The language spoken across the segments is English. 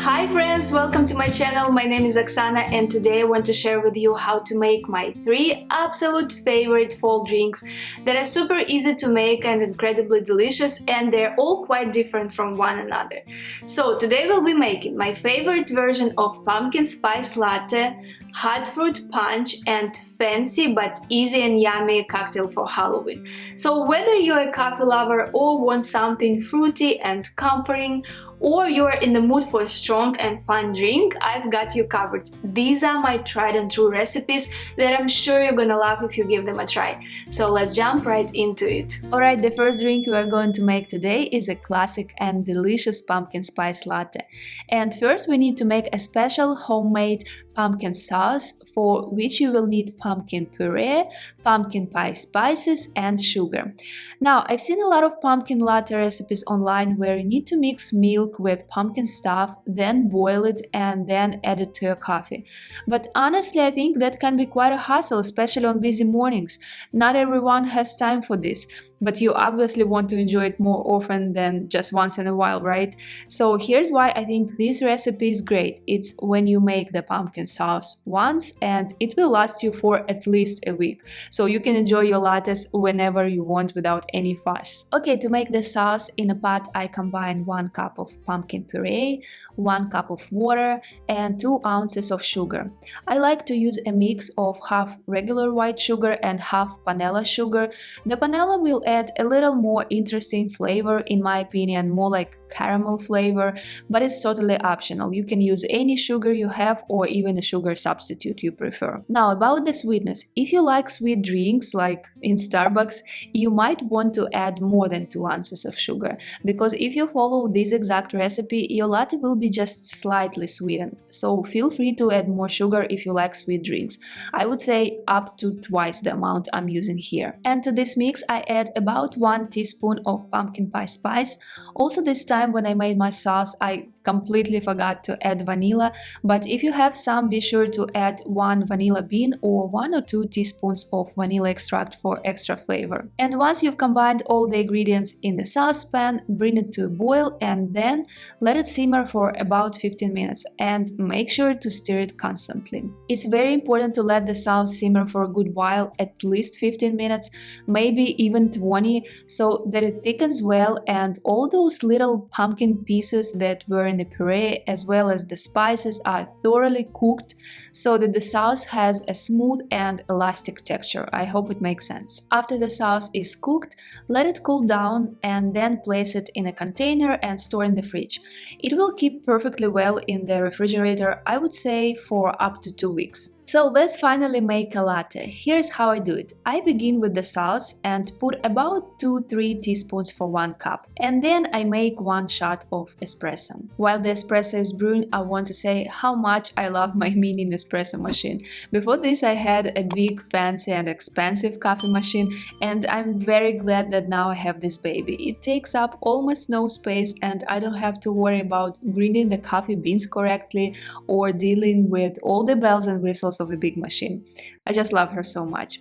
Hi friends, welcome to my channel. My name is Oksana and today I want to share with you how to make my 3 absolute favorite fall drinks that are super easy to make and incredibly delicious, and they're all quite different from one another. So today we'll be making my favorite version of pumpkin spice latte, hot fruit punch, and fancy but easy and yummy cocktail for Halloween. So whether you're a coffee lover or want something fruity and comforting, or you're in the mood for a strong and fun drink, I've got you covered. These are my tried and true recipes that I'm sure you're gonna love if you give them a try. So let's jump right into it. Alright, the first drink we are going to make today is a classic and delicious pumpkin spice latte. And first we need to make a special homemade pumpkin sauce, for which you will need pumpkin puree, pumpkin pie spices, and sugar. Now, I've seen a lot of pumpkin latte recipes online where you need to mix milk with pumpkin stuff, then boil it, and then add it to your coffee. But honestly, I think that can be quite a hassle, especially on busy mornings. Not everyone has time for this, but you obviously want to enjoy it more often than just once in a while, right? So here's why I think this recipe is great. It's when you make the pumpkin sauce once and it will last you for at least a week. So you can enjoy your lattes whenever you want without any fuss. Okay, to make the sauce in a pot, I combine 1 cup of pumpkin puree, 1 cup of water, and 2 ounces of sugar. I like to use a mix of half regular white sugar and half vanilla sugar. The vanilla will add a little more interesting flavor, in my opinion, more like caramel flavor, but it's totally optional. You can use any sugar you have or even a sugar substitute you prefer. Now about the sweetness, if you like sweet drinks like in Starbucks, you might want to add more than 2 ounces of sugar, because if you follow this exact recipe, your latte will be just slightly sweetened. So feel free to add more sugar if you like sweet drinks. I would say up to twice the amount I'm using here. And to this mix I add about 1 teaspoon of pumpkin pie spice. Also this time when I made my sauce, I completely forgot to add vanilla, but if you have some, be sure to add 1 vanilla bean or 1 or 2 teaspoons of vanilla extract for extra flavor. And once you've combined all the ingredients in the saucepan, bring it to a boil and then let it simmer for about 15 minutes and make sure to stir it constantly. It's very important to let the sauce simmer for a good while, at least 15 minutes, maybe even 20, so that it thickens well and all those little pumpkin pieces that were in the puree as well as the spices are thoroughly cooked, so that the sauce has a smooth and elastic texture. I hope it makes sense. After the sauce is cooked, let it cool down and then place it in a container and store in the fridge. It will keep perfectly well in the refrigerator, I would say for up to 2 weeks. So let's finally make a latte. Here's how I do it. I begin with the sauce and put about 2-3 teaspoons for 1 cup. And then I make 1 shot of espresso. While the espresso is brewing, I want to say how much I love my mini Nespresso machine. Before this I had a big, fancy and expensive coffee machine, and I'm very glad that now I have this baby. It takes up almost no space and I don't have to worry about grinding the coffee beans correctly or dealing with all the bells and whistles of a big machine. I just love her so much.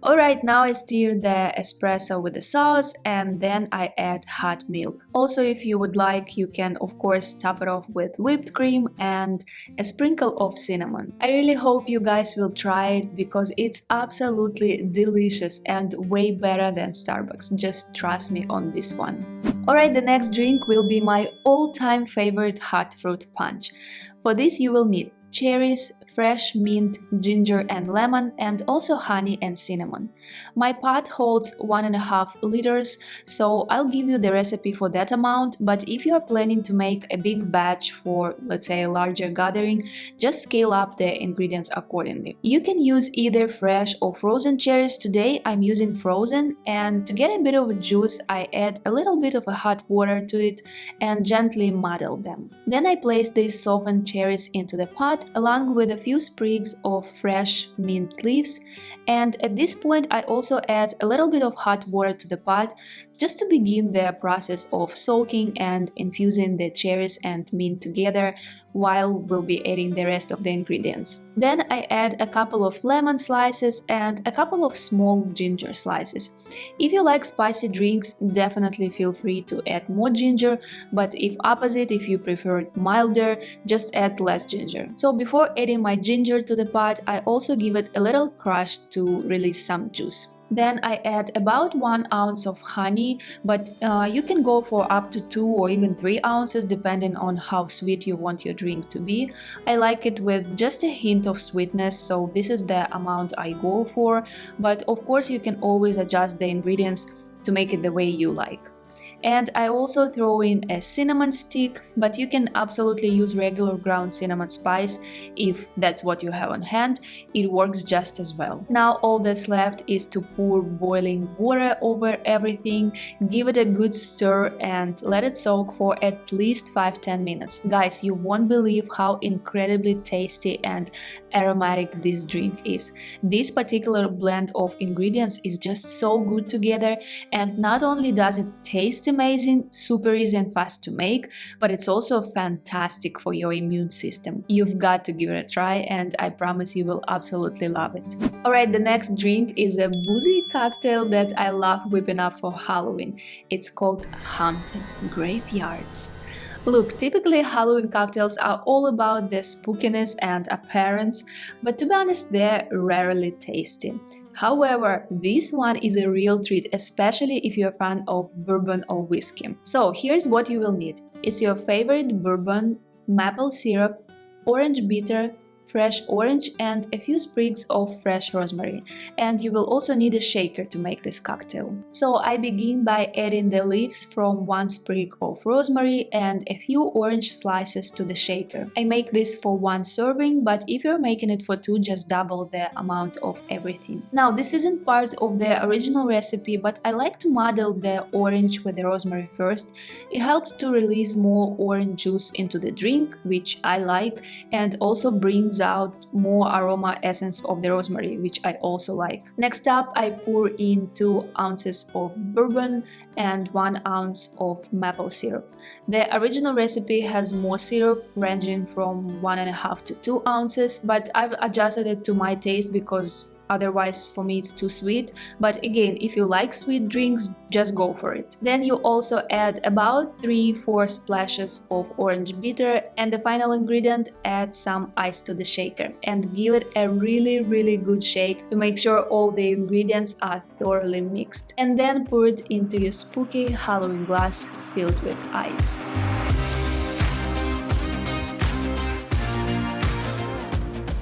Alright, now I stir the espresso with the sauce and then I add hot milk. Also, if you would like, you can of course top it off with whipped cream and a sprinkle of cinnamon. I really hope you guys will try it because it's absolutely delicious and way better than Starbucks. Just trust me on this one. Alright, the next drink will be my all-time favorite hot fruit punch. For this you will need cherries, fresh mint, ginger and lemon, and also honey and cinnamon. My pot holds 1.5 liters, so I'll give you the recipe for that amount, but if you are planning to make a big batch for, let's say, a larger gathering, just scale up the ingredients accordingly. You can use either fresh or frozen cherries. Today I'm using frozen, and to get a bit of a juice, I add a little bit of a hot water to it and gently muddle them. Then I place these softened cherries into the pot along with a few sprigs of fresh mint leaves, and at this point I also add a little bit of hot water to the pot just to begin the process of soaking and infusing the cherries and mint together while we'll be adding the rest of the ingredients. Then I add a couple of lemon slices and a couple of small ginger slices. If you like spicy drinks, definitely feel free to add more ginger, but if opposite, if you prefer it milder, just add less ginger. So before adding my ginger to the pot, I also give it a little crush to release some juice. Then I add about 1 ounce of honey, but you can go for up to 2 or even 3 ounces depending on how sweet you want your drink to be. I like it with just a hint of sweetness, so this is the amount I go for, but of course you can always adjust the ingredients to make it the way you like. And I also throw in a cinnamon stick, but you can absolutely use regular ground cinnamon spice if that's what you have on hand. It works just as well. Now all that's left is to pour boiling water over everything, give it a good stir and let it soak for at least 5-10 minutes. Guys, you won't believe how incredibly tasty and aromatic this drink is. This particular blend of ingredients is just so good together, and not only does it taste amazing, super easy and fast to make, but it's also fantastic for your immune system. You've got to give it a try and I promise you will absolutely love it. Alright, the next drink is a boozy cocktail that I love whipping up for Halloween. It's called Haunted Graveyards. Look, typically Halloween cocktails are all about the spookiness and appearance, but to be honest, they're rarely tasty. However, this one is a real treat, especially if you're a fan of bourbon or whiskey. So here's what you will need. It's your favorite bourbon, maple syrup, orange bitter, fresh orange and a few sprigs of fresh rosemary, and you will also need a shaker to make this cocktail. So I begin by adding the leaves from 1 sprig of rosemary and a few orange slices to the shaker. I make this for 1 serving, but if you're making it for 2, just double the amount of everything. Now this isn't part of the original recipe, but I like to muddle the orange with the rosemary first. It helps to release more orange juice into the drink, which I like, and also brings out more aroma essence of the rosemary, which I also like. Next up, I pour in 2 ounces of bourbon and 1 ounce of maple syrup. The original recipe has more syrup, ranging from 1.5 to 2 ounces, but I've adjusted it to my taste because otherwise for me it's too sweet. But again, if you like sweet drinks, just go for it. Then you also add about 3-4 splashes of orange bitter, and the final ingredient, add some ice to the shaker and give it a really good shake to make sure all the ingredients are thoroughly mixed, and then pour it into your spooky Halloween glass filled with ice.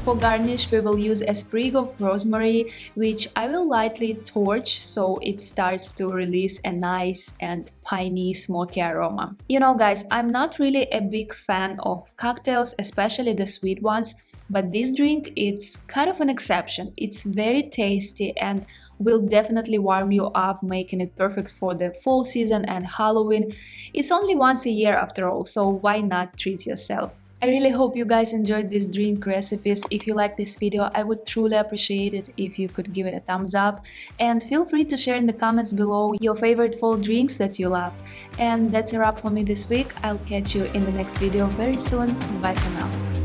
For garnish, we will use a sprig of rosemary, which I will lightly torch so it starts to release a nice and piney smoky aroma. You know guys, I'm not really a big fan of cocktails, especially the sweet ones, but this drink, it's kind of an exception. It's very tasty and will definitely warm you up, making it perfect for the fall season and Halloween. It's only once a year after all, so why not treat yourself? I really hope you guys enjoyed these drink recipes. If you like this video, I would truly appreciate it if you could give it a thumbs up, and feel free to share in the comments below your favorite fall drinks that you love. And that's a wrap for me this week. I'll catch you in the next video very soon. Bye for now.